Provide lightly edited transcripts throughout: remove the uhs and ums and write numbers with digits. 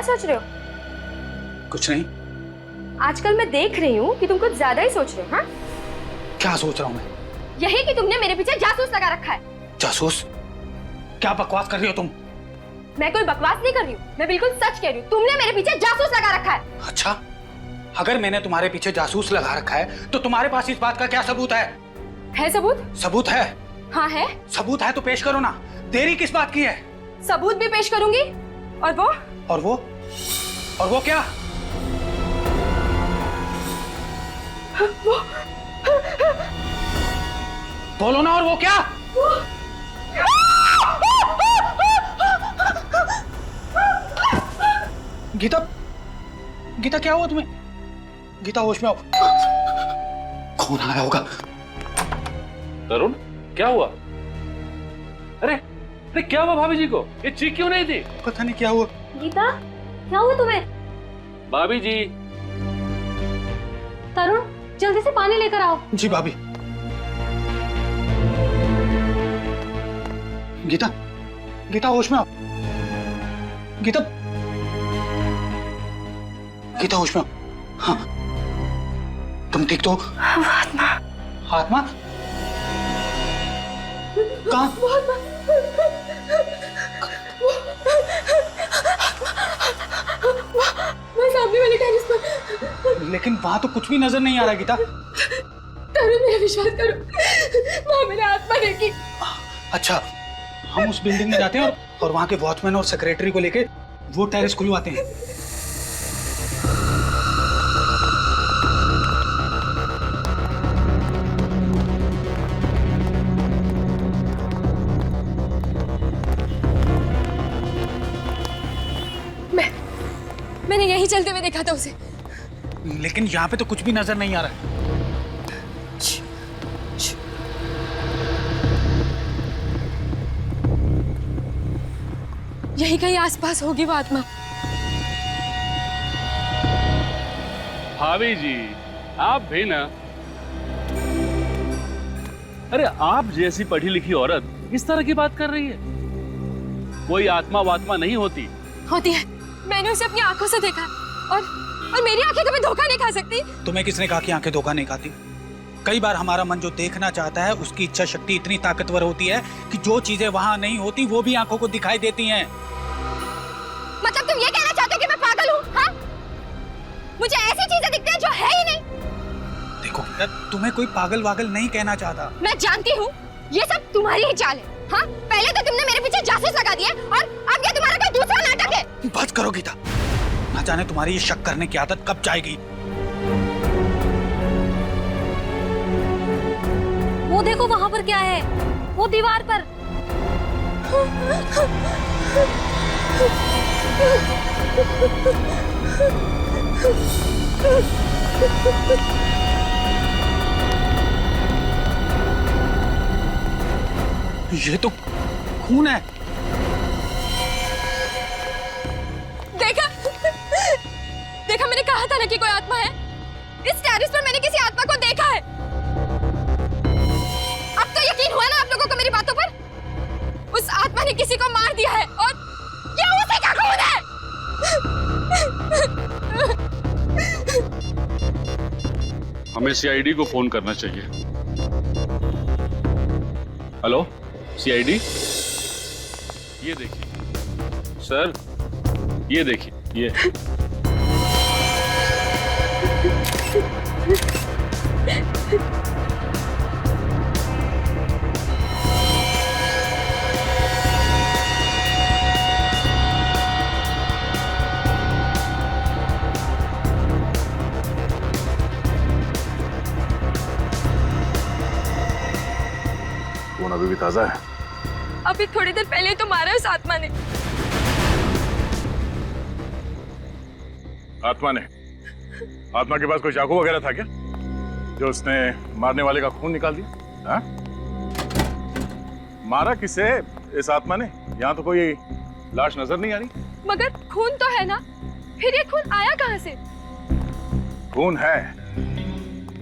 सोच रहे हो? कुछ नहीं। आजकल मैं देख रही हूँ कि तुम कुछ ज्यादा ही सोच रहे हो। हाँ, क्या सोच रहा हूँ मैं? यही कि तुमने मेरे पीछे जासूस लगा रखा है। जासूस? क्या बकवास कर रही हो तुम? मैं कोई बकवास नहीं कर रही हूँ, मैं बिल्कुल सच कह रही हूँ। तुमने मेरे पीछे जासूस लगा रखा है। अच्छा, अगर मैंने तुम्हारे पीछे जासूस लगा रखा है तो तुम्हारे पास इस बात का क्या सबूत है? है सबूत? सबूत है? हाँ है। सबूत है तो पेश करो ना, देरी किस बात की है? सबूत भी पेश करूंगी। और वो? और वो? और वो क्या? वो बोलो ना, और वो क्या? गीता, गीता क्या हुआ तुम्हें? गीता होश में आओ। कौन आया होगा? तरुण, क्या हुआ? अरे अरे क्या हुआ भाभी जी को? ये चीख क्यों नहीं थी? पता नहीं क्या हुआ। गीता, क्या हुआ तुम्हें? भाभी जी। तरुण, जल्दी से पानी लेकर आओ। जी भाभी। गीता, गीता होश में आओ। गीता, गीता होश में आओ। हाँ, तुम ठीक तो? आत्मा। आत्मा? कहाँ? मैं सामने वाले टेरेस पर। लेकिन वहां तो कुछ भी नजर नहीं आ रहा गीता। तरुण, मेरा विश्वास करो, वहां मेरा आत्मा देखी। अच्छा, हम उस बिल्डिंग में जाते हैं और वहां के वॉचमैन और सेक्रेटरी को लेके वो टेरेस खुलवाते हैं। मैंने यही चलते हुए देखा था उसे। लेकिन यहाँ पे तो कुछ भी नजर नहीं आ रहा है। यही कहीं आसपास होगी वो आत्मा। भाभी जी, आप भी ना। अरे आप जैसी पढ़ी लिखी औरत इस तरह की बात कर रही है? कोई आत्मा वात्मा नहीं होती। होती है, मैंने उसे अपनी आंखों से देखा। और मेरी आंखें कभी धोखा नहीं खा सकती। तुम्हें किसने कहा कि आंखें धोखा नहीं खाती? कई बार हमारा मन जो देखना चाहता है उसकी इच्छा शक्ति इतनी ताकतवर होती है कि जो चीजें वहां नहीं होती वो भी आंखों को दिखाई देती हैं। मतलब तुम ये कहना चाहते हो कि मैं पागल हूँ? हाँ? मुझे ऐसी चीजें दिखती हैं जो है ही नहीं। देखो, तुम्हें कोई पागल वागल नहीं कहना चाहता। मैं जानती हूँ ये सब तुम्हारी ही चाल है। हाँ? पहले तो तुमने मेरे पीछे जासूस लगा दिए और अब ये तुम्हारा कोई दूसरा नाटक है। बस करो गीता, ना जाने तुम्हारी ये शक करने की आदत कब जाएगी। वो देखो वहां पर क्या है, वो दीवार पर। ये तो खून है। देखा, देखा, मैंने कहा था ना कि कोई आत्मा है। इस टेरेस पर मैंने किसी आत्मा को देखा है। अब तो यकीन हुआ ना आप लोगों को मेरी बातों पर? उस आत्मा ने किसी को मार दिया है और ये उसी का खून है। हमें सीआईडी को फोन करना चाहिए। हेलो सीआईडी, ये देखिए सर, ये देखिए ये। खून अभी भी ताजा है। अभी थोड़ी देर पहले तो मारा उस आत्मा ने। आत्मा ने? आत्मा के पास कोई चाकू वगैरह था क्या जो उसने मारने वाले का खून निकाल दिया? हाँ? मारा किसे इस आत्मा ने? यहाँ तो कोई लाश नजर नहीं आ रही। मगर खून तो है ना, फिर ये खून आया कहाँ से? खून है,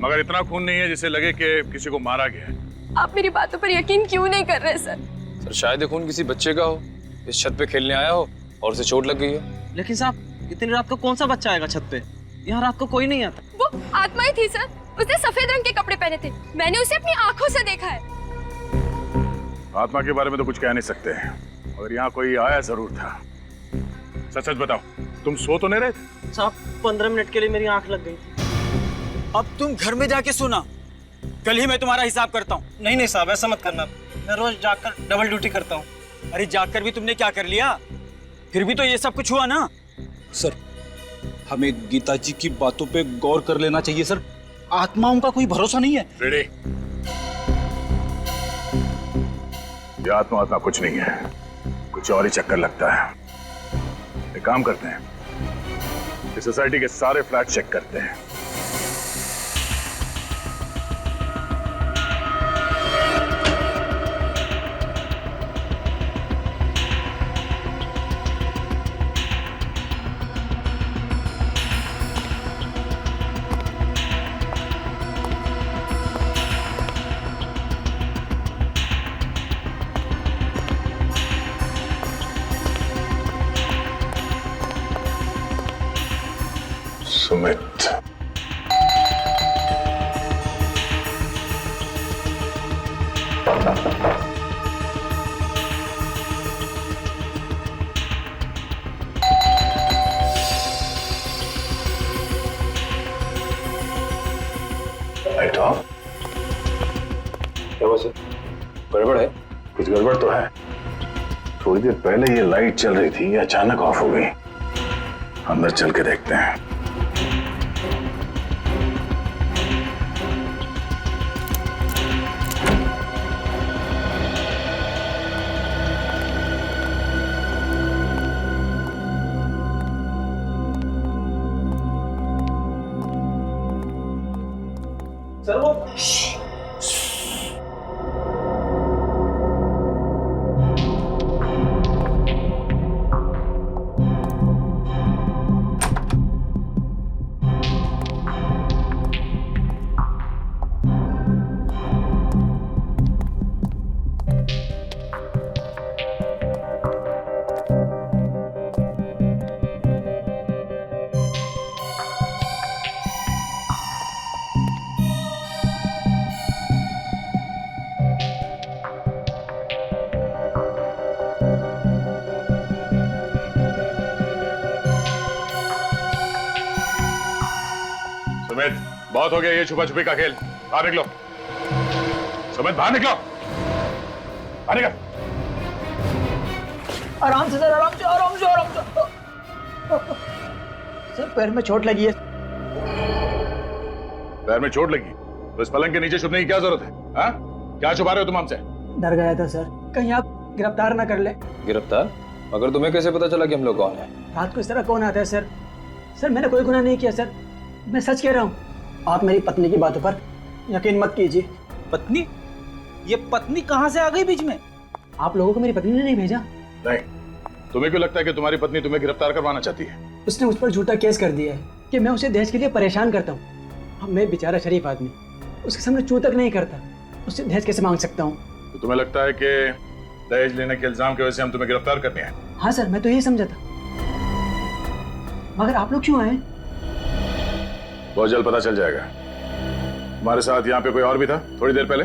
मगर इतना खून नहीं है जिससे लगे कि किसी को मारा गया है। आप मेरी बातों पर यकीन क्यों नहीं कर रहे सर? सर शायद ये खून किसी बच्चे का हो, इस छत पे खेलने आया हो और उसे चोट लग गई हो। लेकिन साहब, इतनी रात को कौन सा बच्चा आएगा छत पे? यहाँ रात को कोई नहीं आता। वो आत्मा ही थी सर, उसने सफेद रंग के कपड़े पहने थे, मैंने उसे अपनी आंखों से देखा है। आत्मा के बारे में तो कुछ कह नहीं सकते, और यहाँ कोई आया जरूर था। सच सच बताओ, तुम सो तो नहीं रहे थे? साहब 15 मिनट के लिए मेरी आंख लग गई। अब तुम घर में जाके सोना, कल ही मैं तुम्हारा हिसाब करता हूँ। नहीं साहब, ऐसा मत करना, मैं रोज जाकर डबल ड्यूटी करता हूँ। अरे जाकर भी तुमने क्या कर लिया? फिर भी तो ये सब कुछ हुआ ना। सर, हमें गीता जी की बातों पे गौर कर लेना चाहिए सर। आत्माओं का कोई भरोसा नहीं है। रेडी? ये आत्मा कुछ नहीं है, कुछ और ही चक्कर लगता है। एक काम करते हैं, इस सोसाइटी के सारे फ्लैट चेक करते हैं। Sumit, light of. क्या हुआ सर? गड़बड़ है? कुछ गड़बड़ तो है। थोड़ी देर पहले ये लाइट चल रही थी, ये अचानक ऑफ हो गई। अंदर चल के देखते हैं। सर वो सुमित, बहुत हो गया ये छुपा छुपी का खेल। बाहर निकलो। सुमित, बाहर निकलो। बाहर निकल। आराम से सर, आराम से, आराम से, आराम से। सर पैर में चोट लगी है। पैर में चोट लगी तो इस पलंग के नीचे छुपने की क्या जरूरत है? हाँ? क्या छुपा रहे हो तुम हमसे? डर गया था सर, कहीं आप गिरफ्तार ना कर ले। गिरफ्तार? मगर तुम्हें कैसे पता चला कि हम लोग कौन है? रात को इस तरह कौन आता है सर? सर मैंने कोई गुनाह नहीं किया सर, मैं सच कह रहा हूँ। आप मेरी पत्नी की बातों पर यकीन मत कीजिए। पत्नी? ये पत्नी कहाँ से आ गई बीच में? आप लोगों को मेरी पत्नी ने नहीं भेजा। नहीं, तुम्हें क्यों लगता है कि तुम्हारी पत्नी तुम्हें गिरफ्तार करवाना चाहती है? उसने मुझ पर झूठा केस कर दिया है कि मैं उसे दहेज के लिए परेशान करता हूँ। अब मैं बेचारा शरीफ आदमी उसके सामने चू तक नहीं करता, उससे दहेज कैसे मांग सकता हूँ? तो तुम्हें लगता है कि दहेज लेने के इल्जाम की वजह से हम तुम्हें गिरफ्तार करने आए? हाँ सर, मैं तो यही समझा था। मगर आप लोग क्यों आए? बहुत जल्द पता चल जाएगा। हमारे साथ यहाँ पे कोई और भी था थोड़ी देर पहले?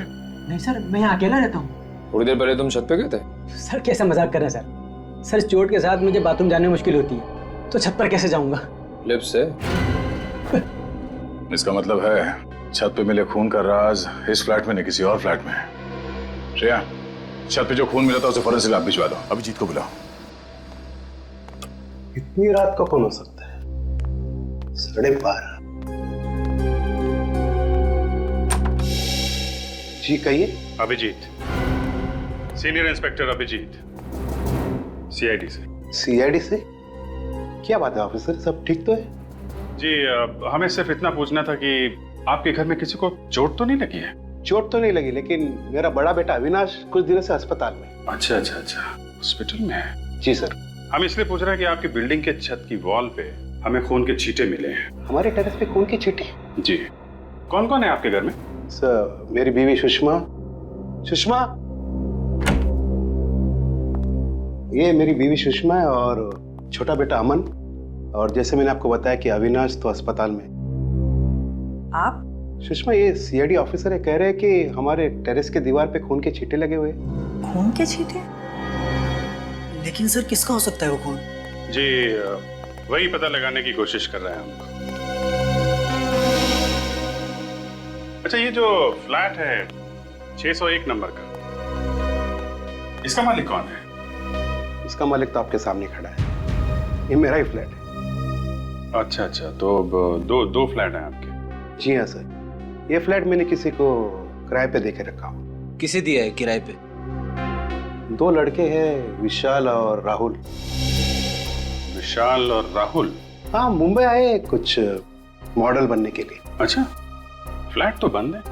नहीं सर, मैं यहाँ अकेला रहता हूँ। थोड़ी देर पहले तुम छत पे गए थे? सर कैसा मजाक कर रहे हैं सर? सर चोट के साथ मुझे बाथरूम जाने में मुश्किल होती है, तो छत पर कैसे जाऊंगा? लिफ्ट से? इसका मतलब है छत पे मिले खून का राज इस फ्लैट में नहीं किसी और फ्लैट में है। श्रेया, छत पे जो खून मिला था उसे फौरन से लैब भिजवा दो। अभिजीत को बुलाओ। इतनी रात का कौन हो सकता है? 12:30। जी कहिए। Abhijeet, senior inspector Abhijeet, CID से। सीआईडी से? क्या बात है ऑफिसर, सब ठीक तो है? जी हमें सिर्फ इतना पूछना था कि आपके घर में किसी को चोट तो नहीं लगी है? चोट तो नहीं लगी, लेकिन मेरा बड़ा बेटा अविनाश कुछ दिनों से अस्पताल में। अच्छा, हॉस्पिटल में है? जी सर। हम इसलिए पूछ रहे हैं कि आपकी बिल्डिंग के छत की वॉल पे हमें खून के छींटे मिले हैं। हमारे टेरेस पे खून की छींटे? जी। कौन कौन है आपके घर में? सर मेरी बीवी सुषमा, ये मेरी बीवी सुषमा है, और छोटा बेटा अमन, और जैसे मैंने आपको बताया कि अविनाश तो अस्पताल में। आप? सुषमा, ये सीआईडी ऑफिसर है, कह रहे हैं कि हमारे टेरेस के दीवार पे खून के छींटे लगे हुए हैं। खून के छींटे? लेकिन सर किसका हो सकता है वो खून? जी वही पता लगाने की कोशिश कर रहे हैं हम। अच्छा, ये जो फ्लैट है 601 नंबर का, इसका मालिक कौन है? इसका मालिक तो आपके सामने खड़ा है, ये मेरा ही फ्लैट है। अच्छा, तो दो फ्लैट हैं आपके? जी हाँ सर, ये फ्लैट मैंने किसी को किराए पे देके रखा हूँ। किसे दिया है किराए पे? 2 लड़के हैं, विशाल और राहुल। विशाल और राहुल? हाँ, मुंबई आए कुछ मॉडल बनने के लिए। अच्छा, फ्लैट तो बंद है,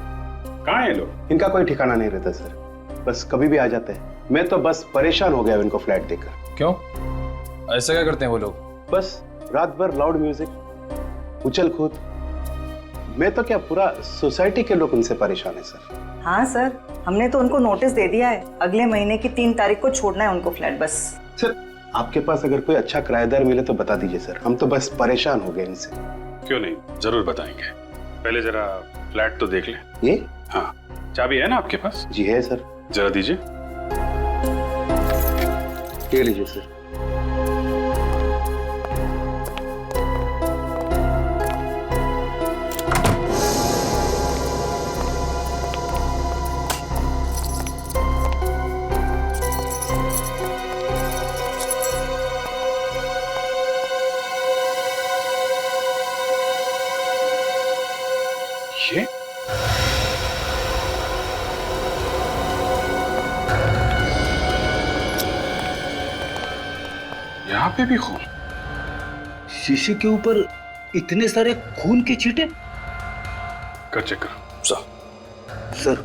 कहाँ है लोग? इनका कोई ठिकाना नहीं रहता सर, बस कभी भी आ जाते हैं। मैं तो बस परेशान हो गया इनको फ्लैट देखकर। क्यों, ऐसा क्या करते हैं वो लोग? बस रात भर लाउड म्यूजिक, उछल कूद। मैं तो क्या, पूरा सोसाइटी के लोग उनसे परेशान है सर। हाँ सर, हमने तो उनको नोटिस दे दिया है, अगले महीने की 3 तारीख को छोड़ना है उनको फ्लैट बस। सर, आपके पास अगर कोई अच्छा किराएदार मिले तो बता दीजिए सर, हम तो बस परेशान हो गए इनसे। क्यों नहीं, जरूर बताएंगे। पहले जरा फ्लैट तो देख लें। ये? हाँ, चाबी है ना आपके पास? जी है सर। जरा दीजिए। ले लीजिए सर। ये यहाँ पे भी खून? शीशे के ऊपर इतने सारे खून के छींटे? कर चेक करो। सर,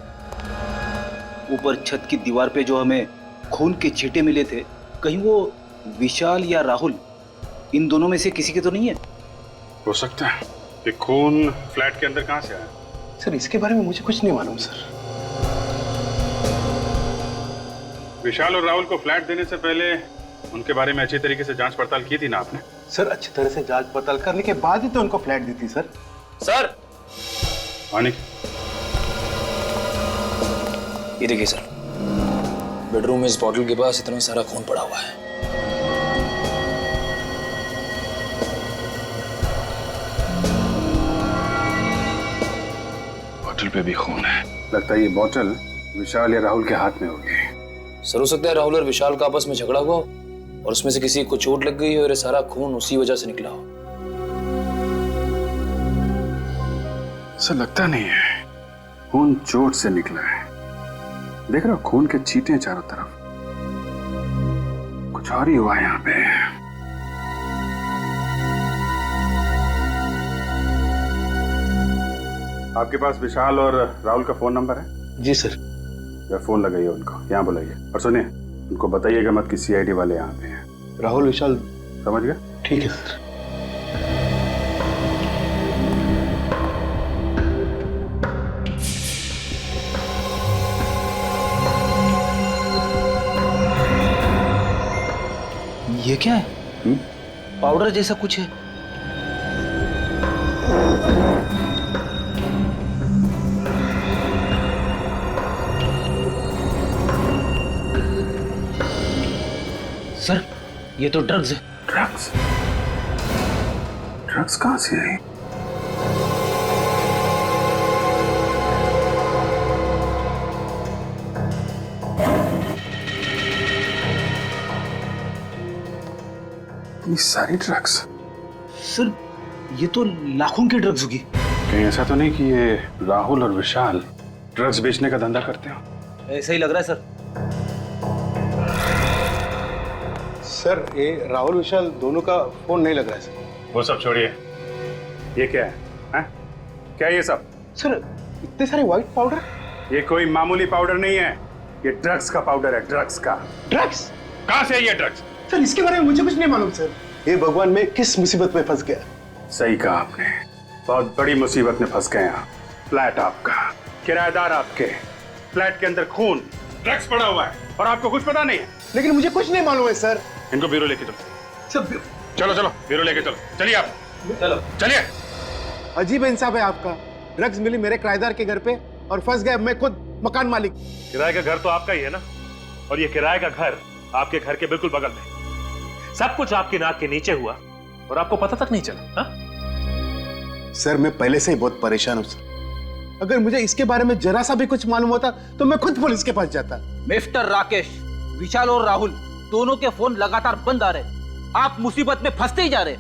ऊपर छत की दीवार पे जो हमें खून के छींटे मिले थे, कहीं वो विशाल या राहुल, इन दोनों में से किसी के तो नहीं है? हो सकता है। ये खून फ्लैट के अंदर कहाँ से आया? सर, इसके बारे में मुझे कुछ नहीं मालूम सर। विशाल और राहुल को फ्लैट देने से पहले उनके बारे में अच्छी तरीके से जांच पड़ताल की थी ना आपने? सर, अच्छी तरह से जांच पड़ताल करने के बाद ही तो उनको फ्लैट दी थी सर। सर, मानिक, ये देखिए सर, बेडरूम में इस बॉटल के पास इतना सारा खून पड़ा हुआ है। बोतल पे भी खून है। लगता है ये बोतल विशाल या राहुल के हाथ में होगी। सर, हो सकता है राहुल और विशाल का आपस में झगड़ा हुआ हो और उसमें से किसी को चोट लग गई हो और ये सारा खून उसी वजह से निकला हो। ऐसा लगता नहीं है, खून चोट से निकला है। देख रहे हो, खून के छींटे चारों तरफ। कुछ और ही हुआ है यहाँ पे। आपके पास विशाल और राहुल का फोन नंबर है? जी सर। फोन लगाइए उनको, यहाँ बुलाइए। और सुनिए, उनको बताइएगा मत कि सीआईडी वाले यहाँ पे हैं। राहुल, विशाल, समझ गए? ठीक है सर। ये क्या है? पाउडर जैसा कुछ है। सर, ये तो ड्रग्स है। ड्रग्स? ड्रग्स कहाँ से आई? इतनी सारी ड्रग्स? सर, ये तो लाखों की ड्रग्स होगी। कहीं ऐसा तो नहीं कि ये राहुल और विशाल ड्रग्स बेचने का धंधा करते हो? ऐसा ही लग रहा है सर। सर, ये राहुल विशाल दोनों का फोन नहीं लग रहा है सर। वो सब छोड़िए, ये क्या है? हैं? क्या है ये सब? सर, इतने सारे व्हाइट पाउडर? ये कोई मामूली पाउडर नहीं है, ये ड्रग्स का पाउडर है। ड्रग्स का। ड्रग्स? कहाँ से है ये ड्रग्स? सर, इसके बारे में मुझे कुछ नहीं मालूम सर। ये भगवान, मैं किस मुसीबत में फंस गया। सही कहा आपने, बहुत बड़ी मुसीबत में फंस गए आप। फ्लैट आपका, किराएदार आपके, फ्लैट के अंदर खून, ड्रग्स पड़ा हुआ है और आपको कुछ पता नहीं है। लेकिन मुझे कुछ नहीं मालूम है सर। इनको ब्यूरो लेके दो। सर, चलो चलो हीरो लेके चलो, चलिए आप, चलो चलिए। अजीब इंसाफ है आपका। ड्रग्स मिली मेरे किराएदार के घर पे और फंस गए मैं खुद मकान मालिक। किराए का घर तो आपका ही है ना, और ये किराए का घर आपके घर के बिल्कुल बगल में। सब कुछ आपकी नाक के नीचे हुआ और आपको पता तक नहीं चला। हा? सर मैं पहले से ही बहुत परेशान हूं सर। अगर मुझे इसके बारे में जरा सा भी कुछ मालूम होता तो मैं खुद पुलिस के पास जाता। मिस्टर राकेश, विशाल और राहुल दोनों के फोन लगातार बंद आ रहे। आप मुसीबत में फंसते ही जा रहे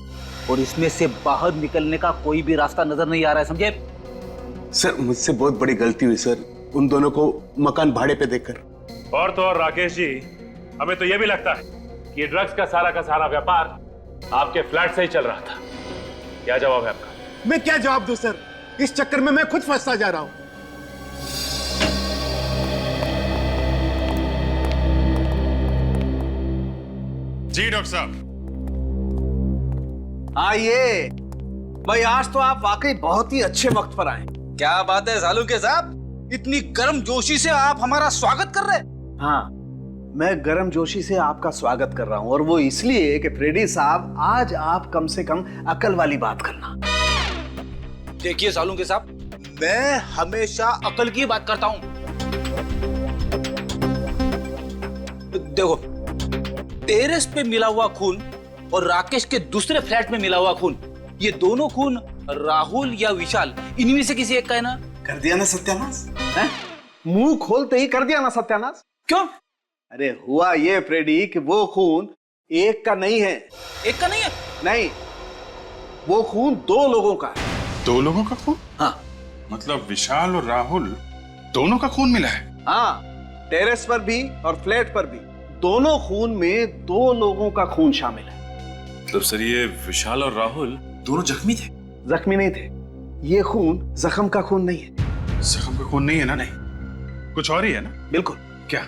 और इसमें से बाहर निकलने का कोई भी रास्ता नजर नहीं आ रहा है, समझे? सर मुझसे बहुत बड़ी गलती हुई सर, उन दोनों को मकान भाड़े पे देकर। और तो और राकेश जी, हमें तो यह भी लगता है कि ड्रग्स का सारा व्यापार आपके फ्लैट से ही चल रहा था। क्या जवाब है आपका? मैं क्या जवाब दूं सर, इस चक्कर में मैं खुद फंसता जा रहा हूं। जी डॉक्टर साहब। आइए भाई, आज तो आप वाकई बहुत ही अच्छे वक्त पर आए। क्या बात है सालुके साहब, इतनी गर्मजोशी से आप हमारा स्वागत कर रहे हैं? हाँ, मैं गर्मजोशी से आपका स्वागत कर रहा हूं, और वो इसलिए कि फ्रेडी साहब आज आप कम से कम अकल वाली बात करना। देखिए सालुके साहब, मैं हमेशा अकल की बात करता हूं। देखो, टेरेस पे मिला हुआ खून और राकेश के दूसरे फ्लैट में मिला हुआ खून, ये दोनों खून राहुल या विशाल, इनमें से किसी एक का है ना? कर दिया ना सत्यानाश? मुंह खोलते ही कर दिया ना सत्यानाश। क्यों? अरे हुआ ये फ्रेडी कि वो खून एक का नहीं है। एक का नहीं है? नहीं, वो खून दो लोगों का है। 2 लोगों का खून? हाँ। मतलब विशाल और राहुल दोनों का खून मिला है? हाँ, टेरेस पर भी और फ्लैट पर भी दोनों खून में 2 लोगों का खून शामिल है। मतलब सर ये विशाल और राहुल दोनों जख्मी थे? जख्मी नहीं थे, ये खून जख्म का खून नहीं है। जख्म का खून नहीं है ना? नहीं, कुछ और ही है ना? बिल्कुल। क्या?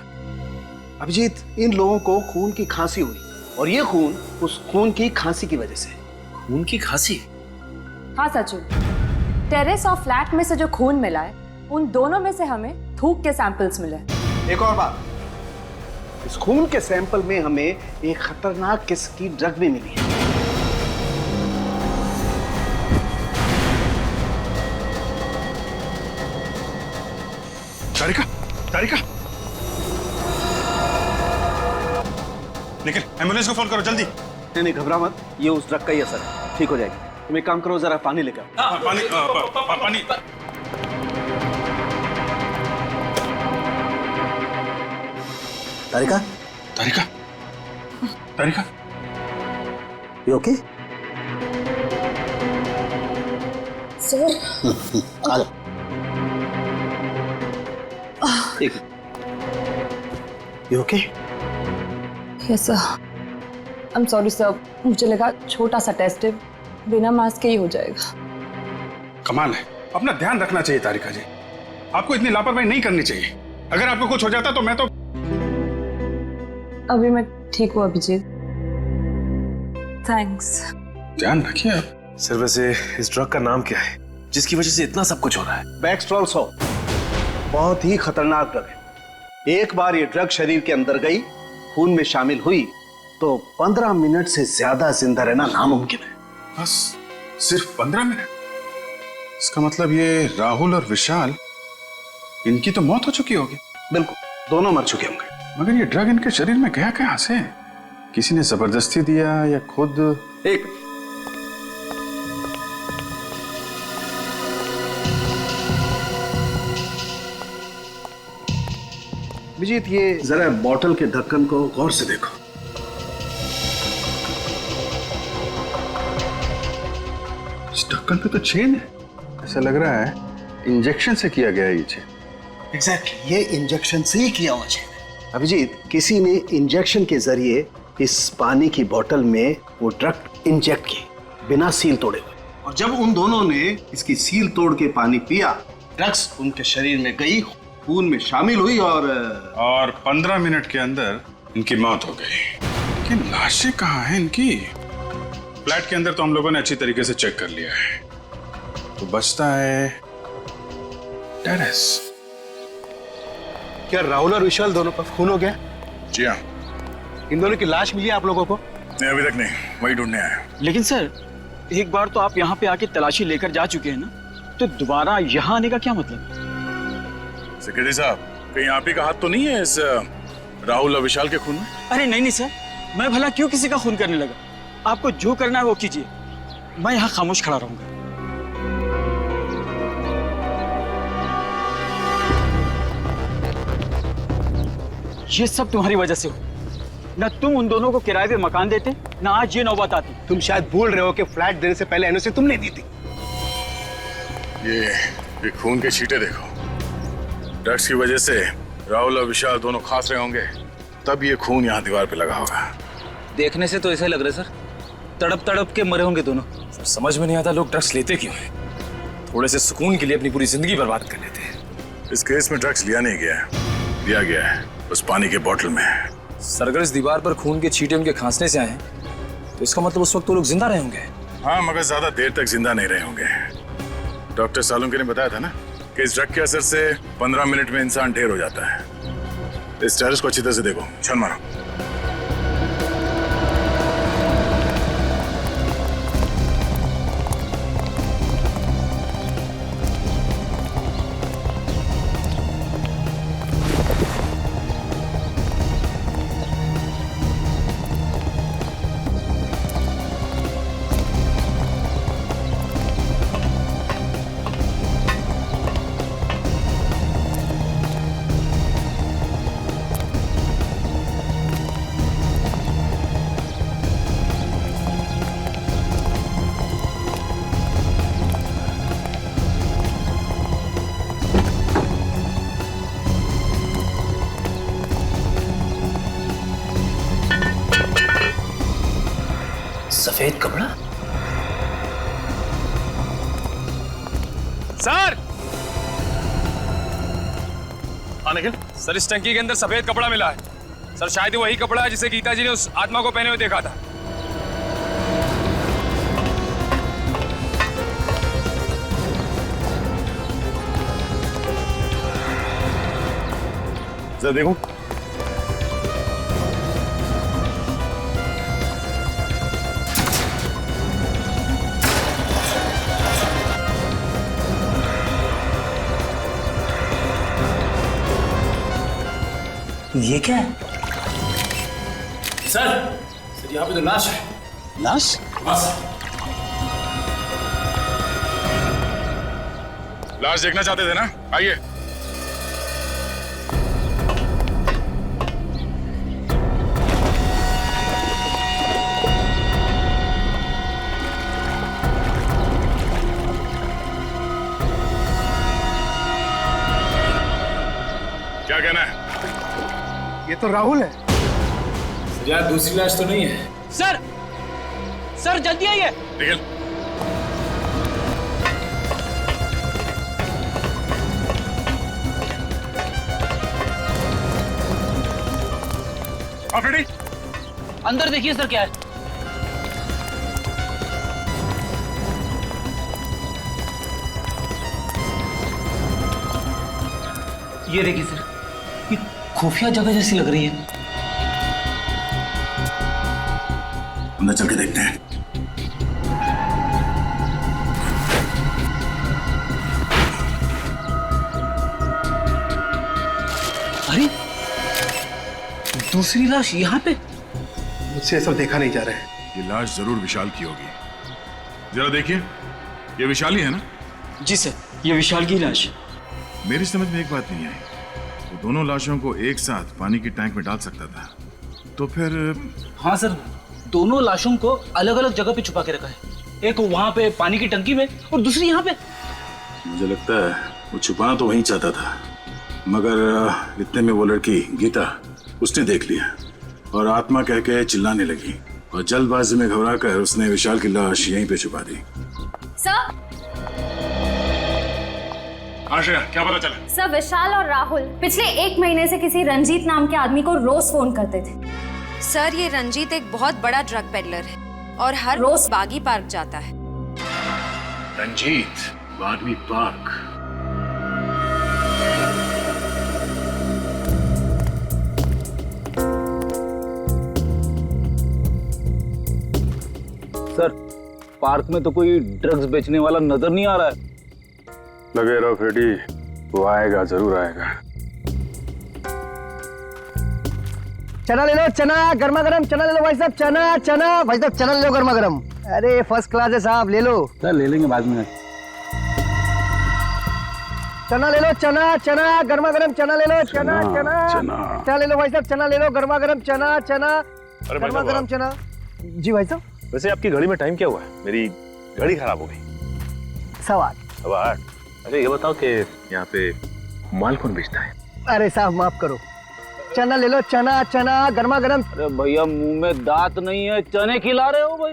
अभिजीत, इन लोगों को खून की खांसी हुई और ये खून उस खून की खांसी की वजह से। खून की खांसी? हाँ सचिन, टेरेस और फ्लैट में से जो खून मिला है, उन दोनों में से हमें थूक के सैंपल्स मिले। एक और बात, इस खून के सैंपल में हमें एक खतरनाक किस्म की ड्रग भी मिली है। तारिका, तारिका, निकल, एम्बुलेंस को फोन करो जल्दी। नहीं, घबरा मत, ये उस ड्रग का ही असर है, ठीक हो जाएगी। तुम एक काम करो, जरा पानी लेकर। पानी, पानी। तारिका, तारिका, तारिका, यू ओके? सर, आ जाओ। एक, you okay? Yes sir. I am sorry sir, मुझे लगा छोटा सा टेस्ट है, बिना मास्क के ही हो जाएगा। कमाल है, अपना ध्यान रखना चाहिए तारिका जी, आपको इतनी लापरवाही नहीं करनी चाहिए। अगर आपको कुछ हो जाता तो मैं तो। अभी मैं ठीक हूँ अभिजीत, थैंक्स। ध्यान रखिए आप। सर वैसे इस ड्रग का नाम क्या है जिसकी वजह से इतना सब कुछ हो रहा है? बैक्सट्रॉल 100 बहुत ही खतरनाक ड्रग है। एक बार ये ड्रग शरीर के अंदर गई, खून में शामिल हुई, तो 15 मिनट से ज्यादा जिंदा रहना नामुमकिन है। बस सिर्फ 15 मिनट? इसका मतलब ये राहुल और विशाल, इनकी तो मौत हो चुकी होगी। बिल्कुल, दोनों मर चुके होंगे। मगर ये ड्रग इनके शरीर में गया कहां से? किसी ने जबरदस्ती दिया या खुद? एक विजीत, ये जरा बॉटल के ढक्कन को गौर से देखो। इस ढक्कन पे तो चेन है, ऐसा लग रहा है इंजेक्शन से किया गया ये चेन। एग्जैक्टली, ये इंजेक्शन से ही किया हुआ चेन है। अभिजीत, किसी ने इंजेक्शन के जरिए इस पानी की बोतल में वो ड्रग इंजेक्ट की, बिना सील तोड़े हुए, और जब उन दोनों ने इसकी सील तोड़ के पानी पिया, ड्रग्स उनके शरीर में गई, खून में शामिल हुई और 15 मिनट के अंदर इनकी मौत हो गई। लेकिन लाशें कहाँ हैं इनकी? फ्लैट के अंदर तो हम लोगों ने अच्छी तरीके से चेक कर लिया है, तो बचता है टेरेस। क्या राहुल और विशाल दोनों का खून हो गया? जी हाँ। इन दोनों की लाश मिली आप लोगों को? नहीं, अभी तक नहीं। वही ढूंढने आए। लेकिन सर, एक बार तो आप यहाँ पे आके तलाशी लेकर जा चुके हैं ना, तो दोबारा यहाँ आने का क्या मतलब? सेक्रेटरी साहब, कहीं आप ही का हाथ तो नहीं है इस राहुल और विशाल के खून में? अरे नहीं सर, मैं भला क्यों किसी का खून करने लगा? आपको जो करना है वो कीजिए, मैं यहाँ खामोश खड़ा रहूंगा। ये सब तुम्हारी वजह से हो। न तुम उन दोनों को किराए पे मकान देते, न आज ये नौबत आती। तुम शायद भूल रहे हो कि फ्लैट देने से पहले एनओसी तुमने दी थी। ये खून के छींटे देखो। ड्रग्स की वजह से राहुल और विशाल दोनों खास रहे होंगे, तब ये खून यहाँ दीवार पे लगा होगा। देखने से तो ऐसा लग रहा है सर, तड़प तड़प के मरे होंगे दोनों। सर समझ में नहीं आता लोग ड्रग्स लेते क्यों हैं? थोड़े से सुकून के लिए अपनी पूरी जिंदगी बर्बाद कर लेते हैं। इस केस में ड्रग्स लिया नहीं गया है, दिया गया है उस पानी के बोतल में। सर अगर इस दीवार पर खून के छींटे उनके खांसने से आए हैं, तो इसका मतलब उस वक्त वो लोग जिंदा रहे होंगे। हाँ, मगर ज्यादा देर तक जिंदा नहीं रहे होंगे। डॉक्टर सालुंके ने बताया था ना कि इस ड्रग के असर से 15 मिनट में इंसान ढेर हो जाता है। इस टेरेस को अच्छी तरह से देखो, छन मारो। सफेद कपड़ा? सर! हाँ निखिल, सर इस टंकी के अंदर सफेद कपड़ा मिला है। सर शायद वही कपड़ा है जिसे गीता जी ने उस आत्मा को पहने हुए देखा था। जरा देखो। ये क्या है? सर यहाँ पे तो लाश है। लाश? बस। लाश देखना चाहते थे ना? आइए। क्या कहना है? ये तो राहुल है। यार दूसरी लाश तो नहीं है। सर! सर जल्दी आइए! निखिल, रेडी? अंदर देखिए सर क्या है। ये देखिए सर, ये खुफिया जगह जैसी लग रही है। अंदर चल के देखते हैं। अरे दूसरी लाश यहाँ पे? मुझसे सब देखा नहीं जा रहा है। ये लाश जरूर विशाल की होगी। जरा देखिए, ये विशाल ही है ना? जी सर, ये विशाल की लाश। मेरी समझ में एक बात नहीं आई, वो दोनों लाशों को एक साथ पानी की टैंक में डाल सकता था, तो फिर? हाँ सर, दोनों लाशों को अलग अलग जगह पे छुपा के रखा है। एक वहां पे पानी की टंकी में और दूसरी यहाँ पे। मुझे लगता है वो छुपाना तो वहीं चाहता था, मगर इतने में वो लड़की गीता उसने देख लिया और आत्मा कह के चिल्लाने लगी और जल्दबाजी में घबराकर उसने विशाल की लाश यहीं पे छुपा दी। सर, आश्रया, क्या पता चला? सर विशाल और राहुल पिछले 1 महीने से किसी रंजीत नाम के आदमी को रोज फोन करते थे। सर ये रंजीत एक बहुत बड़ा ड्रग पेडलर है और हर रोज बागी पार्क जाता है। रंजीत बागी पार्क? सर पार्क में तो कोई ड्रग्स बेचने वाला नजर नहीं आ रहा है। लगे रहो फ्रेडी, वो आएगा, जरूर आएगा। चना ले लो, चना गर्मा गर्म चना ले लो भाई साहब, चना चना भाई साहब, चना ले लो गर्मा गर्म। अरे फर्स्ट क्लास है साहब, ले लो। सर ले लेंगे बाद में। चना ले लो, चना चना गर्मा गर्म चना ले लो, चना चना चना ले लो भाई साहब, चना ले लो गर्मा गर्म, चना चना गर्मा गर्म चना। जी भाई साहब। वैसे आपकी घड़ी में टाइम क्या हुआ है? मेरी घड़ी खराब हो गई। 8:15। अच्छा ये बताओ कि यहाँ पे माल कौन बेचता है? अरे साहब माफ करो, चना ले लो, चना चना गर्मा गर्म। अरे भैया मुंह में दांत नहीं है, चने खिला रहे हो भाई।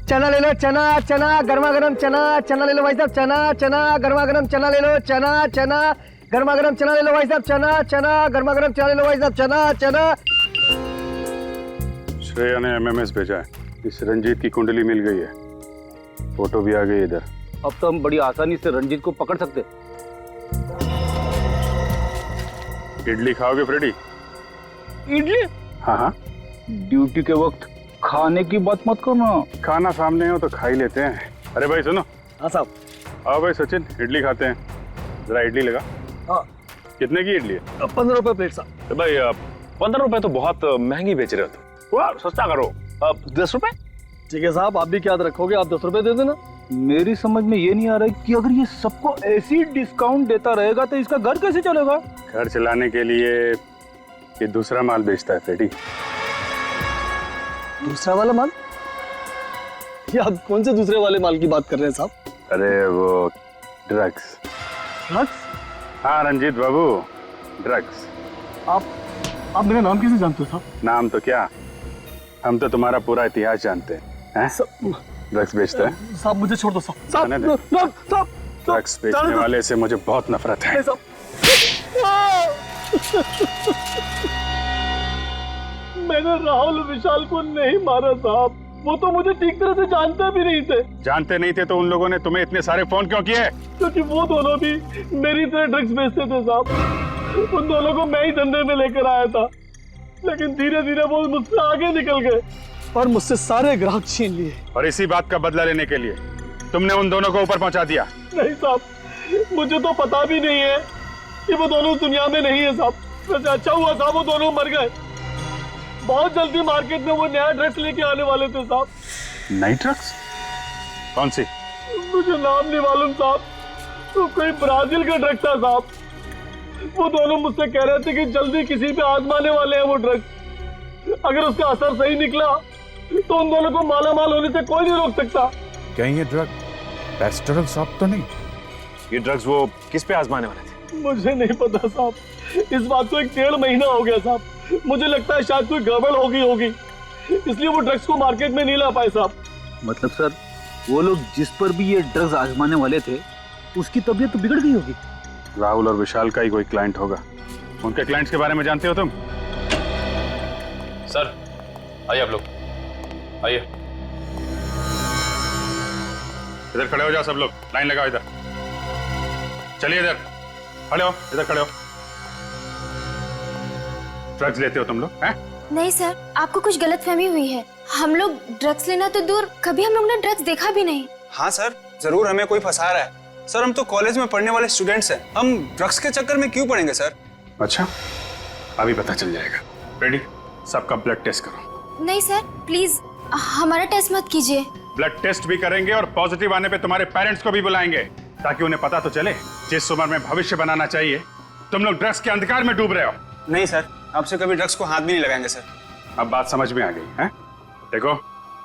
चना ले लो, चना चना गर्मा गर्म चना, चना ले लो भाई साहब, चना चना गर्मा गर्म चना ले लो, चना चना गर्मा गर्म चना ले लो भाई साहब, चना चना गर्मा गर्म चना ले लो भाई साहब, चना चना। श्रेया ने एमएमएस भेजा है, इस रंजीत की कुंडली मिल गई है, फोटो भी आ गई इधर। अब तो हम बड़ी आसानी से रंजीत को पकड़ सकते। इडली खाओगे फ्रेडी? इडली? हाँ हाँ। ड्यूटी के वक्त खाने की बात मत करना। खाना सामने हो तो खा ही लेते हैं। अरे भाई सुनो। हाँ साहब। आओ भाई सचिन, इडली खाते हैं। जरा इडली लगा। हाँ। कितने की इडली है? 15 रुपए प्लेट साहब। भाई 15 रुपए तो बहुत महंगी बेच रहे हो, वाह सस्ता करो। 10 रुपए? ठीक है साहब, आप भी क्या याद रखोगे, आप 10 रुपए दे देना। मेरी समझ में ये नहीं आ रहा है कि अगर ये सबको ऐसी डिस्काउंट देता रहेगा तो इसका घर कैसे चलेगा? घर चलाने के लिए ये दूसरा माल बेचता है फ्रेडी। दूसरा वाला माल? ये आप कौन से दूसरे वाले माल की बात कर रहे हैं साहब? अरे वो ड्रग्स। ड्रग्स? हाँ रंजीत बाबू, ड्रग्स। आप मेरा नाम कैसे जानते हो साहब? नाम तो क्या, हम तो तुम्हारा पूरा इतिहास जानते हैं। ड्रग्स बेचता है? साहब मुझे छोड़ दो साहब। साहब ड्रग्स बेचने वाले से मुझे बहुत नफरत है। मैंने राहुल विशाल को नहीं मारा साहब, वो तो मुझे ठीक तरह से जानते भी नहीं थे। जानते नहीं थे तो उन लोगों ने तुम्हें इतने सारे फोन क्यों किए? क्योंकि वो दोनों भी मेरी तरह ड्रग्स बेचते थे साहब। उन दोनों को मैं ही धंधे में लेकर आया था, लेकिन धीरे धीरे वो मुझसे आगे निकल गए और मुझसे सारे ग्राहक छीन लिए। और इसी बात का बदला लेने के लिए तुमने उन दोनों को ऊपर पहुंचा दिया। नहीं साहब, मुझे तो पता भी नहीं है कि वो दोनों दुनिया में नहीं है साहब। वैसे अच्छा हुआ साहब वो दोनों मर गए। बहुत जल्दी मार्केट में वो नया ड्रग्स लेके आने वाले थे साहब। नई ड्रग्स? कौन सी? मुझे नाम नहीं मालूम साहब, तो कोई ब्राजील का ड्रग था साहब। वो दोनों मुझसे कह रहे थे कि जल्दी किसी पे आजमाने वाले हैं वो ड्रग्स। अगर उसका असर सही निकला तो उन दोनों को माला माल होने से कोई नहीं रोक सकता। कहीं ये ड्रग पेस्टरल शॉप तो नहीं? ये ड्रग्स वो किस पे आजमाने वाले थे? मुझे नहीं पता साहब, इस बात को 1.5 महीना हो गया साहब। मुझे लगता है शायद कोई गड़बड़ होगी, इसलिए वो ड्रग्स को मार्केट में नहीं ला पाए साहब। मतलब सर वो लोग जिस पर भी ये ड्रग्स आजमाने वाले थे उसकी तबीयत तो बिगड़ गई होगी। राहुल और विशाल का ही कोई क्लाइंट होगा। उनके क्लाइंट्स के बारे में जानते हो तुम? सर आइए आप लोग, आइए इधर खड़े हो जाओ सब लोग, लाइन लगाओ इधर। चलिए इधर खड़े हो, इधर खड़े हो। ड्रग्स लेते हो तुम लोग हैं? नहीं सर, आपको कुछ गलतफहमी हुई है। हम लोग ड्रग्स लेना तो दूर, कभी हम लोग ने ड्रग्स देखा भी नहीं। हाँ सर, जरूर हमें कोई फंसा रहा है। सर हम तो कॉलेज में पढ़ने वाले स्टूडेंट्स हैं, हम ड्रग्स के चक्कर में क्यों पड़ेंगे सर? अच्छा अभी पता चल जाएगा। रेडी, सबका ब्लड टेस्ट करो। नहीं सर प्लीज, हमारा टेस्ट मत कीजिए। ब्लड टेस्ट भी करेंगे और पॉजिटिव आने पे तुम्हारे पेरेंट्स को भी बुलाएंगे, ताकि उन्हें पता तो चले जिस उम्र में भविष्य बनाना चाहिए तुम लोग ड्रग्स के अंधकार में डूब रहे हो। नहीं सर, आपसे कभी ड्रग्स को हाथ भी नहीं लगाएंगे सर। अब बात समझ में आ गई है? देखो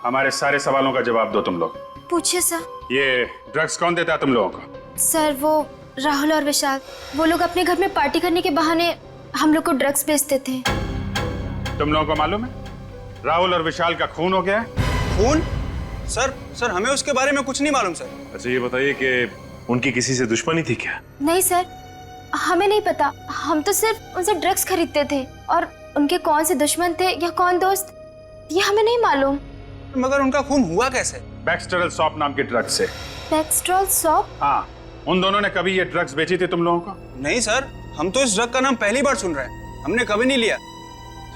हमारे सारे सवालों का जवाब दो तुम लोग। पूछिए सर। ये ड्रग्स कौन देता है तुम लोगों को? सर वो राहुल और विशाल, वो लोग अपने घर में पार्टी करने के बहाने हम लोग को ड्रग्स बेचते थे। तुम लोगों को मालूम है राहुल और विशाल का खून हो गया है? खून? सर हमें उसके बारे में कुछ नहीं मालूम सर। अच्छा ये बताइए कि उनकी किसी से दुश्मनी थी क्या? नहीं सर, हमें नहीं पता। हम तो सिर्फ उनसे ड्रग्स खरीदते थे, और उनके कौन से दुश्मन थे या कौन दोस्त ये हमें नहीं मालूम। मगर उनका खून हुआ कैसे? बैक्सटेरल सॉप नाम के ड्रग्स से। बैक्सटेरल सॉप? हाँ, उन दोनों ने कभी ये ड्रग्स बेची थी तुम लोगों को? नहीं सर, हम तो इस ड्रग का नाम पहली बार सुन रहे हैं, हमने कभी नहीं लिया।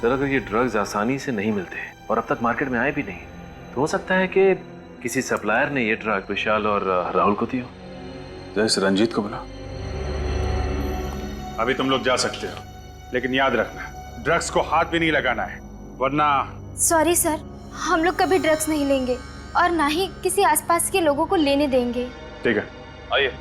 सर अगर ये ड्रग्स आसानी से नहीं मिलते और अब तक मार्केट में आए भी नहीं, तो हो सकता है कि किसी सप्लायर ने ये ड्रग विशाल और राहुल को दिया। जैसे रंजीत को बुला। अभी तुम लोग जा सकते हो, लेकिन याद रखना ड्रग्स को हाथ भी नहीं लगाना है, वरना। सॉरी सर, हम लोग कभी ड्रग्स नहीं लेंगे और ना ही किसी आसपास के लोगों को लेने देंगे। ठीक है, आइए।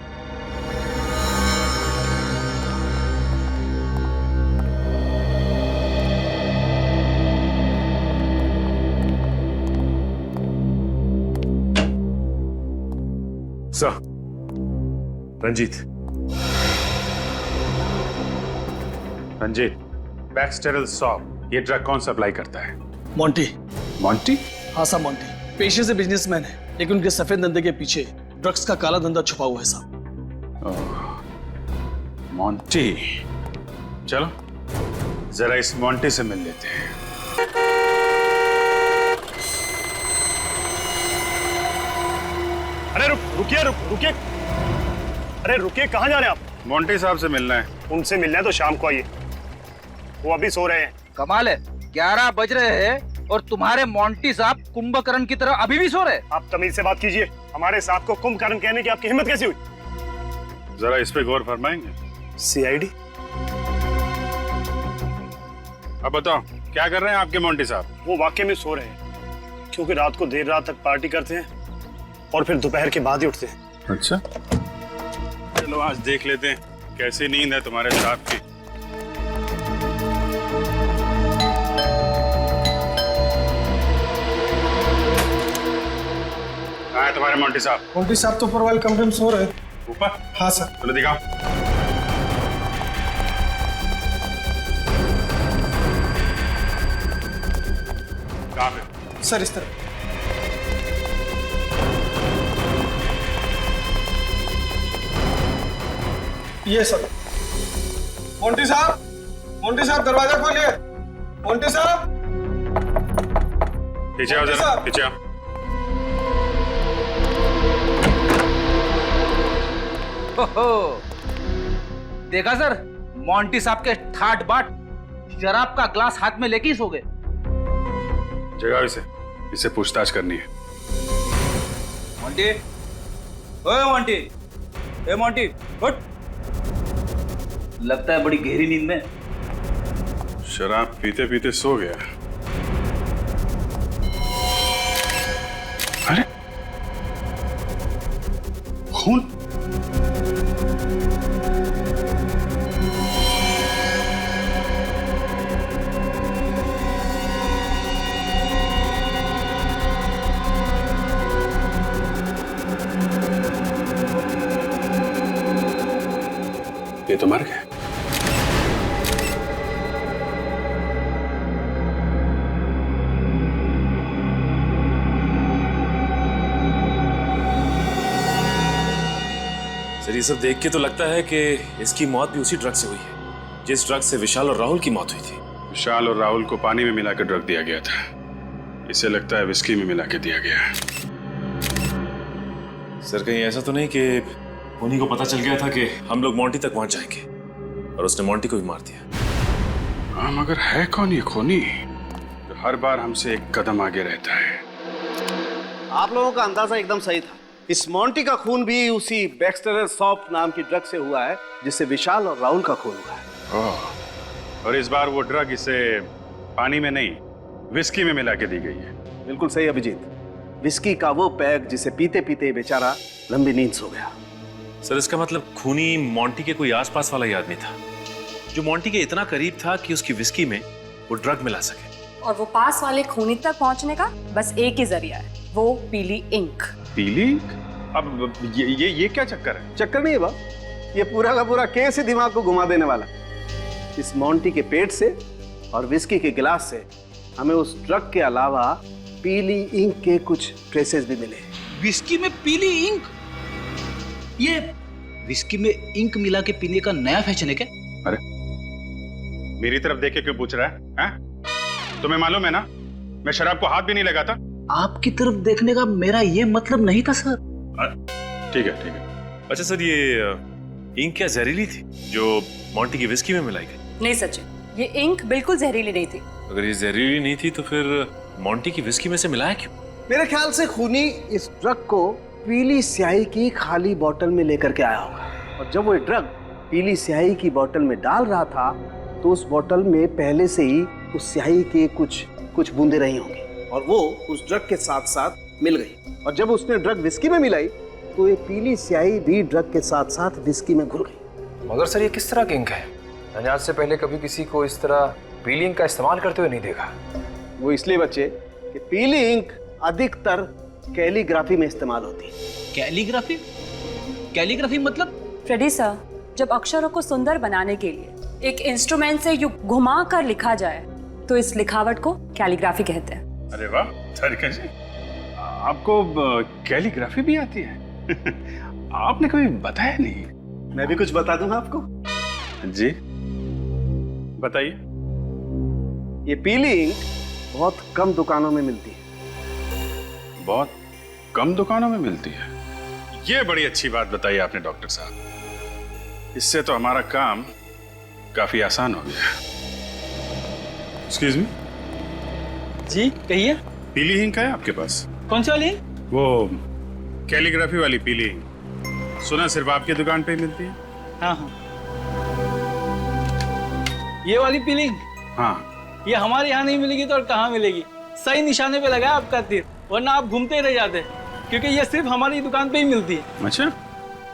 सर, रंजीत। रंजीत, बैक्सटेरल शॉप ये ड्रग कौन सप्लाई करता है? मोंटी। मोंटी? हाँ साहब, मोंटी पेशे से बिजनेसमैन है, लेकिन उनके सफेद धंधे के पीछे ड्रग्स का काला धंधा छुपा हुआ है साहब। मोंटी, चलो जरा इस मोंटी से मिल लेते हैं। अरे रुकिए। अरे रुकिए, कहाँ जा रहे हैं आप? मोंटी साहब से मिलना है। उनसे मिलना है तो शाम को आइए, वो अभी सो रहे हैं। कमाल है, 11 बज रहे हैं और तुम्हारे मोंटी साहब कुंभकर्ण की तरह अभी भी सो रहे हैं। आप तमीज से बात कीजिए, हमारे साहब को कुंभकर्ण कहने की आपकी हिम्मत कैसी हुई? जरा इस पे गौर फरमाएंगे? सीआईडी। अब बताओ क्या कर रहे हैं आपके मोंटी साहब? वो वाकई में सो रहे हैं, क्योंकि रात को देर रात तक पार्टी करते हैं और फिर दोपहर के बाद ही उठते हैं। अच्छा, चलो आज देख लेते हैं कैसी नींद है तुम्हारे साहब की। कहाँ है तुम्हारे मोंटी साहब? मोंटी साहब तो ऊपर वाले कमरे में सो रहे हैं। ऊपर? हाँ सर। चलो दिखाओ। कहाँ पे? सर इस तरह। ये सर। मोंटी साहब दरवाजा खोलिए। मोंटी साहब, पीछे आओ जरा, पीछे आओ। देखा सर, मोंटी साहब के ठाट बाट शराब का ग्लास हाथ में लेके ही सो गए। जगाओ इसे पूछताछ करनी है। मोंटी, ओए मोंटी, ए मोंटी, उठ। लगता है बड़ी गहरी नींद में। शराब पीते पीते सो गया। अरे खून! ये तो मर गए। सर, ये सब देख के तो लगता है कि इसकी मौत भी उसी ड्रग से हुई है जिस ड्रग से विशाल और राहुल की मौत हुई थी। विशाल और राहुल को पानी में मिलाकर ड्रग दिया गया था। इसे लगता है विस्की में मिला के दिया गया। सर, कहीं ऐसा तो नहीं कि उन्हीं को पता चल गया था कि हम लोग मोंटी तक पहुंच जाएंगे और उसने मोंटी को भी मार दिया? हाँ, मगर है कौन ये खूनी जो हर बार हमसे एक कदम आगे रहता है? आप लोगों का अंदाजा एकदम सही था। इस मोंटी का खून भी उसी बैक्सटेरल शॉप नाम की ड्रग से हुआ है जिससे विशाल और राहुल का खून हुआ है। और इस बार वो ड्रग इसे पानी में नहीं विस्की में मिला के दी गई है। बिल्कुल सही अभिजीत, विस्की का वो पैक जिसे पीते पीते बेचारा लंबी नींद सो गया। सर, इसका मतलब खूनी मोंटी के कोई आसपास वाला ही आदमी था जो मोंटी के इतना करीब था कि उसकी विस्की में वो ड्रग मिला सके। और वो पास वाले खूनी तक पहुंचने का बस एक ही जरिया है, वो पीली इंक। पीली इंक? अब ये क्या चक्कर है? चक्कर नहीं है बाप, ये पूरा का पूरा केस ही दिमाग को घुमा देने वाला। इस मोंटी के पेट से और विस्की के गिलास से हमें उस ड्रग के अलावा पीली इंक के कुछ ट्रेसेस भी मिले। विस्की में पीली इंक? ये विस्की में इंक मिला के पीने का नया फैशन है क्या? अरे मेरी तरफ देख के क्यों पूछ रहा है? तुम्हें मालूम है ना मैं शराब को हाथ भी नहीं लगाता। आपकी तरफ देखने का मेरा ये मतलब नहीं था सर। ठीक है। अच्छा सर, ये इंक क्या जहरीली थी जो मोंटी की विस्की में मिलाई गई? नहीं सचिन, ये इंक बिल्कुल जहरीली नहीं थी। अगर ये जहरीली नहीं थी तो फिर मोंटी की विस्की में से मिलाया क्यों? मेरे ख्याल से खूनी इस ड्रग को पीली स्याही की खाली बोतल में लेकर के आया होगा, और जब वो ड्रग पीली स्याही की बोतल में डाल रहा था तो उस बोतल में पहले से ही उस स्याही के कुछ बूंदे रही होंगी और वो उस ड्रग के साथ साथ मिल गई, और जब उसने ड्रग विस्की में मिलाई तो ये पीली स्याही भी ड्रग के साथ साथ विस्की में घुल गई। मगर सर ये किस तरह की इंक है? मैंने आज से पहले कभी किसी को इस तरह पीली इंक का इस्तेमाल करते हुए नहीं देखा। वो इसलिए बच्चे कि पीली इंक अधिकतर कैलीग्राफी में इस्तेमाल होती है। कैलीग्राफी? कैलीग्राफी मतलब? फ्रेडी सर, जब अक्षरों को सुंदर बनाने के लिए एक इंस्ट्रूमेंट से यूं घुमा कर लिखा जाए तो इस लिखावट को कैलीग्राफी कहते हैं। अरे वाह तारिका जी, आपको कैलीग्राफी भी आती है? आपने कभी बताया नहीं। मैं भी कुछ बता दूं आपको? जी बताइए। ये पीली इंक बहुत कम दुकानों में मिलती है। बहुत कम दुकानों में मिलती है? ये बड़ी अच्छी बात बताई आपने डॉक्टर साहब, इससे तो हमारा काम काफी आसान हो गया। Excuse me. जी कहिए। पीली इंक है आपके पास? कौन सी वाली? वो कैलीग्राफी वाली पीली इंक। सुना सिर्फ आपकी दुकान पे ही मिलती है? हाँ हाँ, ये वाली पीली इंक? हाँ। ये हमारे यहाँ नहीं मिलेगी तो और कहाँ मिलेगी? सही निशाने पे लगा आपका तीर, वरना आप घूमते ही रह जाते, क्योंकि ये सिर्फ हमारी दुकान पे ही मिलती है। अच्छा,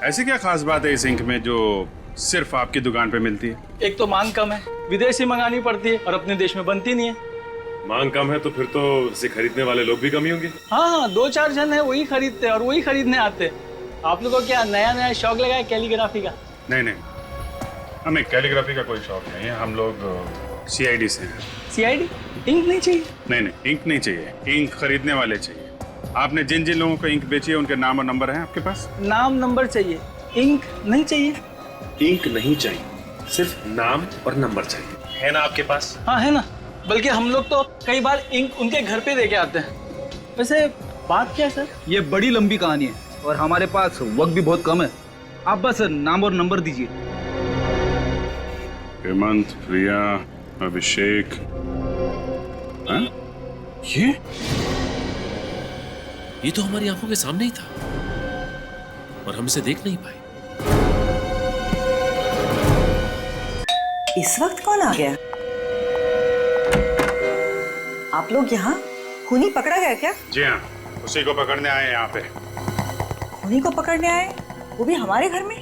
ऐसी क्या खास बात है इस इंक में जो सिर्फ आपकी दुकान पे मिलती है? एक तो मांग कम है, विदेश से मंगानी पड़ती है और अपने देश में बनती नहीं है। मांग कम है तो फिर तो इसे खरीदने वाले लोग भी कम ही होंगे। हाँ, 2-4 जन है वही खरीदते हैं और वही खरीदने आते हैं। आप लोगों को क्या नया शौक लगा है कैलीग्राफी का? नहीं, हमें कैलीग्राफी का कोई शौक नहीं है। हम लोग CID से हैं। CID? इंक नहीं चाहिए? नहीं, इंक नहीं चाहिए, इंक खरीदने वाले चाहिए। आपने जिन जिन लोगों को इंक बेची है उनके नाम और नंबर हैं आपके पास? नाम नंबर चाहिए, इंक नहीं चाहिए। इंक नहीं चाहिए, सिर्फ नाम और नंबर चाहिए, है ना आपके पास? हाँ है ना, बल्कि हम लोग तो कई बार इंक उनके घर पे देके आते हैं। वैसे बात क्या है सर? ये बड़ी लंबी कहानी है और हमारे पास वक्त भी बहुत कम है। आप बस नाम और नंबर दीजिए। हेमंत, प्रिया, अभिषेक। हाँ? ये तो हमारी आंखों के सामने ही था और हम इसे देख नहीं पाए। इस वक्त कौन आ गया? आप लोग यहाँ? खूनी पकड़ा गया क्या? जी हाँ, उसी को पकड़ने आए हैं यहाँ पे। खूनी को पकड़ने आए? वो भी हमारे घर में?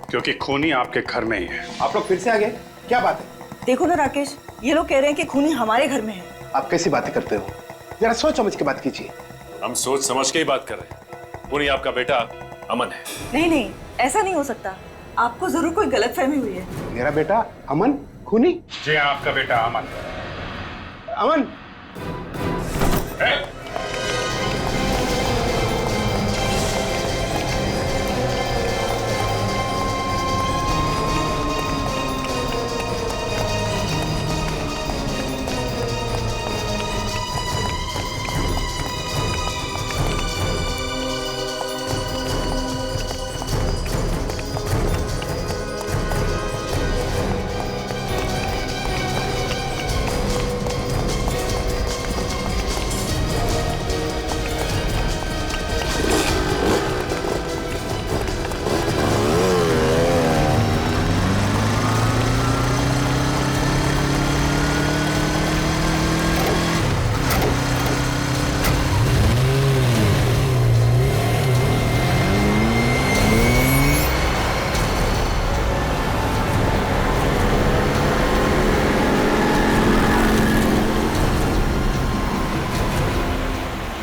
क्योंकि खूनी आपके घर में ही है। आप लोग फिर से आ गए? क्या बात है? देखो ना राकेश, ये लोग कह रहे हैं कि खूनी हमारे घर में है। आप कैसी बातें करते हो? जरा सोच समझ के बात कीजिए। हम सोच समझ के ही बात कर रहे हैं। खूनी आपका बेटा अमन है। नहीं, ऐसा नहीं हो सकता। आपको जरूर कोई गलतफहमी हुई है। मेरा बेटा अमन खूनी? जी हाँ, आपका बेटा अमन। अमन?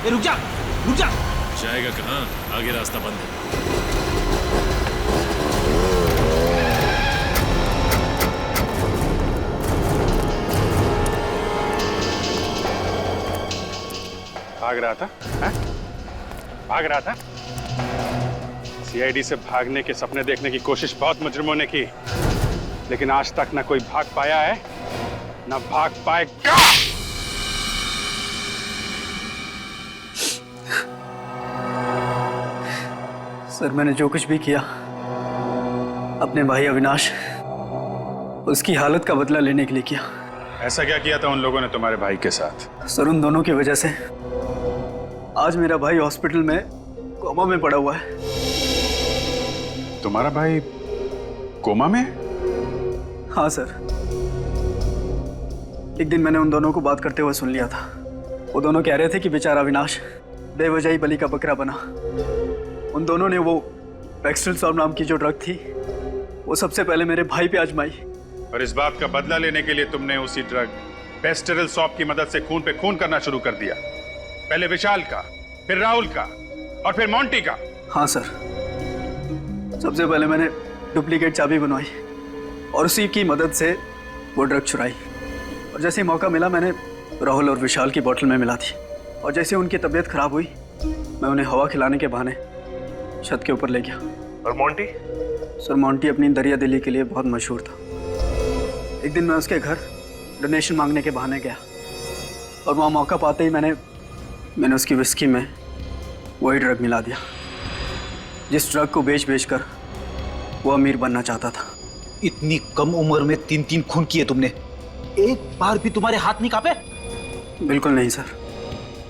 रुक जा। जाएगा कहाँ? आगे रास्ता बंद है। भाग रहा था? हा? भाग रहा था? CID से भागने के सपने देखने की कोशिश बहुत मुजरिमों ने की, लेकिन आज तक ना कोई भाग पाया है ना भाग पाएगा। सर, मैंने जो कुछ भी किया अपने भाई अविनाश, उसकी हालत का बदला लेने के लिए किया। ऐसा क्या किया था उन लोगों ने तुम्हारे भाई के साथ? सर, उन दोनों की वजह से आज मेरा भाई हॉस्पिटल में कोमा में पड़ा हुआ है। तुम्हारा भाई कोमा में? हाँ सर। एक दिन मैंने उन दोनों को बात करते हुए सुन लिया था। वो दोनों कह रहे थे कि बेचारा अविनाश बेवजह ही बलि का बकरा बना। उन दोनों ने वो पेक्स्ट्रल सॉल्व नाम की जो ड्रग थी वो सबसे पहले मेरे भाई पे आजमाई। और इस बात का बदला लेने के लिए तुमने उसी ड्रग पेस्टेरल सॉप की मदद से खून पे खून करना शुरू कर दिया। पहले विशाल का, फिर राहुल का और फिर मोंटी का। हाँ सर। सबसे पहले मैंने डुप्लीकेट चाबी बनवाई और उसी की मदद से वो ड्रग चुराई। और जैसे ही मौका मिला मैंने राहुल और विशाल की बोतल में मिला दी। और जैसे उनकी तबीयत खराब हुई मैं उन्हें हवा खिलाने के बहाने छत के ऊपर ले गया। और मोंटी? सर मोंटी अपनी दरिया दिली के लिए बहुत मशहूर था। एक दिन मैं उसके घर डोनेशन मांगने के बहाने गया और वहाँ मौका पाते ही मैंने उसकी विस्की में वही ड्रग मिला दिया जिस ड्रग को बेच कर वो अमीर बनना चाहता था। इतनी कम उम्र में 3 खून किए तुमने, एक बार भी तुम्हारे हाथ नहीं कांपे? बिल्कुल नहीं सर।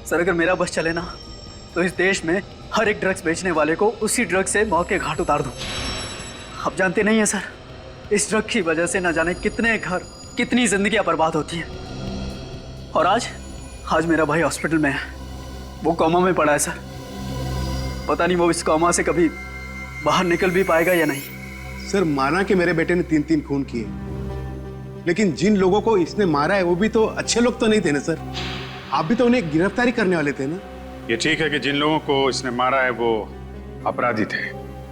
सर अगर मेरा बस चले ना तो इस देश में हर एक ड्रग्स बेचने वाले को उसी ड्रग से मौत के घाट उतार दूं। आप जानते नहीं हैं सर, इस ड्रग की वजह से न जाने कितने घर, कितनी जिंदगियां बर्बाद होती हैं। और आज मेरा भाई हॉस्पिटल में है, वो कोमा में पड़ा है सर। पता नहीं वो इस कोमा से कभी बाहर निकल भी पाएगा या नहीं। सर माना कि मेरे बेटे ने 3 खून किए, लेकिन जिन लोगों को इसने मारा है वो भी तो अच्छे लोग तो नहीं थे ना सर। आप भी तो उन्हें गिरफ्तारी करने वाले थे ना। ये ठीक है कि जिन लोगों को इसने मारा है वो अपराधी थे,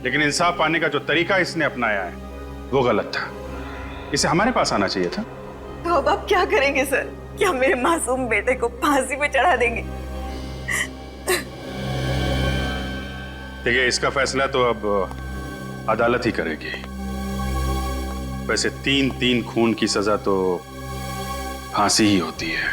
लेकिन इंसाफ पाने का जो तरीका इसने अपनाया है वो गलत था। इसे हमारे पास आना चाहिए था। तो अब आप क्या करेंगे सर? क्या मेरे मासूम बेटे को फांसी पे चढ़ा देंगे? देखिए इसका फैसला तो अब अदालत ही करेगी। वैसे 3 खून की सजा तो फांसी ही होती है।